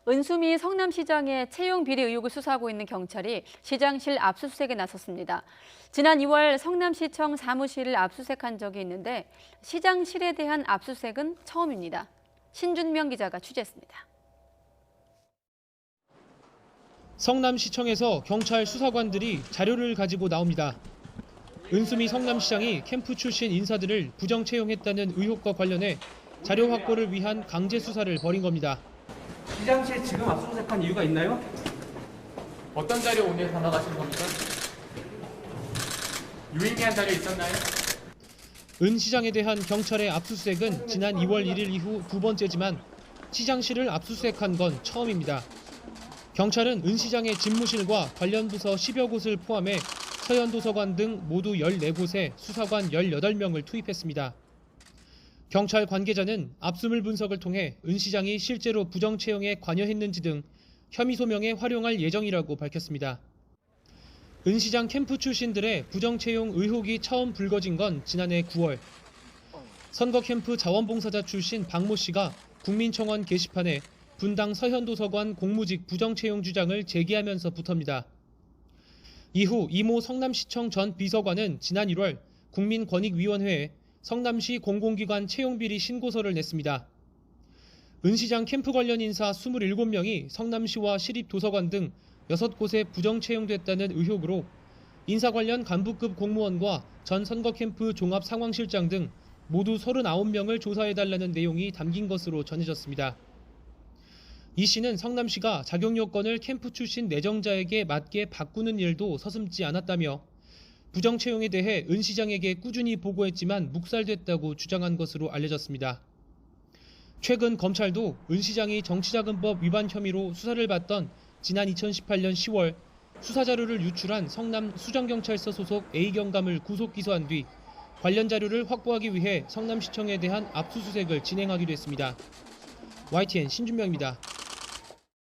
은수미 성남시장의 채용 비리 의혹을 수사하고 있는 경찰이 시장실 압수수색에 나섰습니다. 지난 2월 성남시청 사무실을 압수수색한 적이 있는데 시장실에 대한 압수수색은 처음입니다. 신준명 기자가 취재했습니다. 성남시청에서 경찰 수사관들이 자료를 가지고 나옵니다. 은수미 성남시장이 캠프 출신 인사들을 부정 채용했다는 의혹과 관련해 자료 확보를 위한 강제 수사를 벌인 겁니다. 시장실 지금 압수수색한 이유가 있나요? 어떤 자료 오늘 담아가신 겁니까? 유의미한 자료 있었나요? 은 시장에 대한 경찰의 압수수색은 지난 2월 1일 이후 두 번째지만 시장실을 압수수색한 건 처음입니다. 경찰은 은 시장의 집무실과 관련 부서 10여 곳을 포함해 서현도서관 등 모두 14곳에 수사관 18명을 투입했습니다. 경찰 관계자는 압수물 분석을 통해 은 시장이 실제로 부정 채용에 관여했는지 등 혐의 소명에 활용할 예정이라고 밝혔습니다. 은 시장 캠프 출신들의 부정 채용 의혹이 처음 불거진 건 지난해 9월. 선거 캠프 자원봉사자 출신 박모 씨가 국민청원 게시판에 분당 서현도서관 공무직 부정 채용 주장을 제기하면서부터입니다. 이후 이모 성남시청 전 비서관은 지난 1월 국민권익위원회에 성남시 공공기관 채용비리 신고서를 냈습니다. 은 시장 캠프 관련 인사 27명이 성남시와 시립도서관 등 6곳에 부정 채용됐다는 의혹으로 인사 관련 간부급 공무원과 전 선거 캠프 종합상황실장 등 모두 39명을 조사해달라는 내용이 담긴 것으로 전해졌습니다. 이 씨는 성남시가 자격 요건을 캠프 출신 내정자에게 맞게 바꾸는 일도 서슴지 않았다며 부정 채용에 대해 은 시장에게 꾸준히 보고했지만 묵살됐다고 주장한 것으로 알려졌습니다. 최근 검찰도 은 시장이 정치자금법 위반 혐의로 수사를 받던 지난 2018년 10월 수사 자료를 유출한 성남 수정경찰서 소속 A경감을 구속 기소한 뒤 관련 자료를 확보하기 위해 성남시청에 대한 압수수색을 진행하기로 했습니다. YTN 신준명입니다.